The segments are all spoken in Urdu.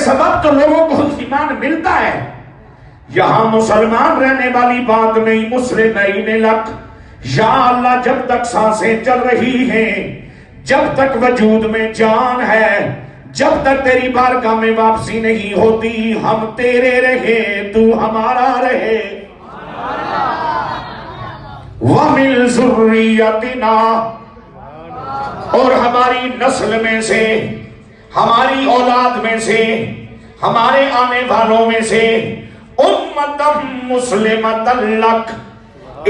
سبب تو لوگوں کو ایمان ملتا ہے. یہاں مسلمان رہنے والی بات نہیں، مسلمین لک. یا اللہ جب تک سانسیں چل رہی ہیں، جب تک وجود میں جان ہے، جب تک تیری بارگاہ میں واپسی نہیں ہوتی، ہم تیرے رہے تو ہمارا رہے. وَمِن ذُرِّيَّتِنَا، اور ہماری نسل میں سے، ہماری اولاد میں سے، ہمارے آنے والوں میں سے امتم مسلمۃ لک،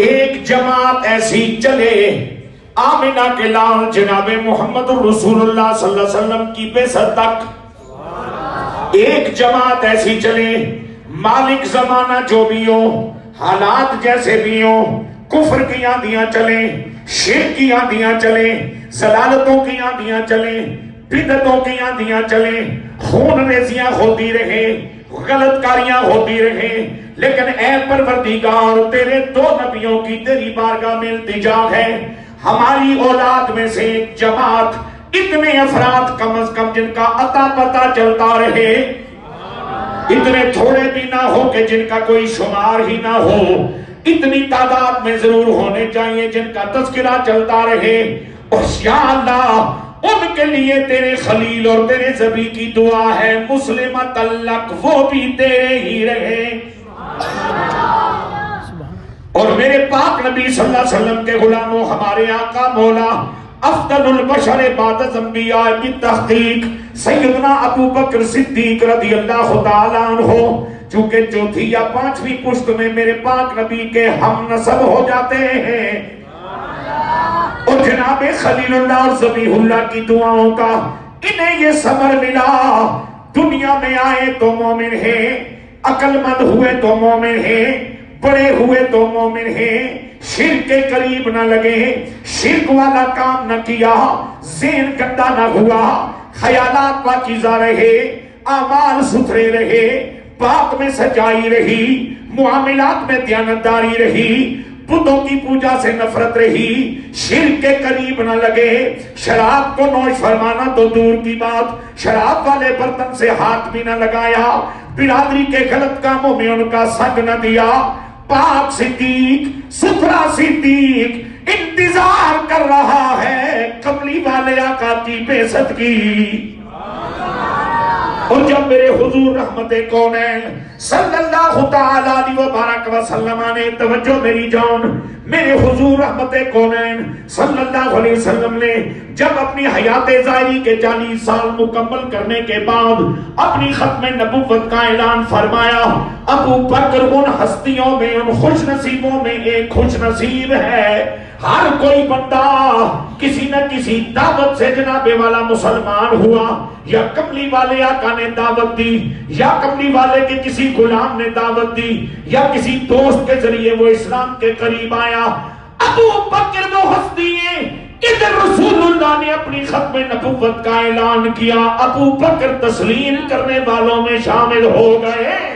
ایک جماعت ایسی چلے آمنہ کے لال جناب محمد رسول اللہ صلی اللہ علیہ وسلم کی بعثت تک، ایک جماعت ایسی چلے، مالک زمانہ جو بھی ہو، حالات جیسے بھی ہو، کفر کی آندیاں چلیں، شرک کی آندیاں چلیں، ضلالتوں کی آندیاں چلیں، بدعتوں کی آندیاں چلیں، خون ریزیاں ہوتی رہے، غلط کاریاں ہوتی رہے، لیکن اے پروردگار تیرے دو نبیوں کی تیری بارگاہ میں التجا ہے، ہماری اولاد میں سے ایک جماعت، اتنے افراد کم از کم جن کا اتا پتا چلتا رہے، اتنے تھوڑے بھی نہ ہو کہ جن کا کوئی شمار ہی نہ ہو، اتنی تعداد میں ضرور ہونے چاہیے جن کا تذکرہ چلتا رہے. اور یا اللہ ان کے لیے تیرے خلیل اور تیرے ذبی کی دعا ہے، مسلمۃ لک، وہ بھی تیرے ہی رہے. اور میرے پاک نبی صلی اللہ علیہ وسلم کے غلاموں، ہمارے آقا مولا افضل البشر بعد الانبیاء بالتحقیق سیدنا ابو بکر صدیق رضی اللہ تعالیٰ عنہ، چونکہ چوتھی یا پانچویں پشت میں میرے پاک نبی کے ہم نسب ہو جاتے ہیں، اور جناب خلیل اللہ اور ذبیح اللہ کی دعاؤں کا انہیں یہ ثمر ملا، دنیا میں آئے تو مومن ہیں، عقل مند ہوئے تو مومن ہیں، بڑے ہوئے تو مومن ہیں، شرک کے قریب نہ لگے، شرک والا کام نہ کیا، ذہن گندا نہ ہوا، خیالات پاکیزہ رہے، اعمال ستھرے رہے، بات میں سچائی رہی، معاملات میں دیانتداری رہی، بتوں کی پوجا سے نفرت رہی، شرک کے قریب نہ لگے، شراب کو نوش فرمانا تو دور کی بات، شراب والے برتن سے ہاتھ بھی نہ لگایا، برادری کے غلط کاموں میں ان کا سنگ نہ دیا. پاک صدیق، ستھرا صدیق انتظار کر رہا ہے کملی والے آقا کی بعثت کی. اور جب میرے حضور رحمت کونین صلی اللہ تعالی علیہ وبارک وسلم نے توجہ میری جان، میرے حضور رحمت کونین صلی اللہ علیہ وسلم نے جب اپنی حیات ظاہری کے 40 سال مکمل کرنے کے بعد اپنی ختم نبوت کا اعلان فرمایا، ابو بکر ان ہستیوں میں، ان خوش نصیبوں میں ایک خوش نصیب ہے. ہر کوئی بندہ کسی نہ کسی دعوت سے جناب والا مسلمان ہوا، یا کملی والے آقا نے دعوت دی، یا کملی والے کے کسی غلام نے دعوت دی، یا کسی دوست کے ذریعے وہ اسلام کے قریب آیا. ابو بکر وہ ہستی ہیں، ادھر رسول اللہ نے اپنی ختم نبوت کا اعلان کیا، ابو بکر تسلیم کرنے والوں میں شامل ہو گئے.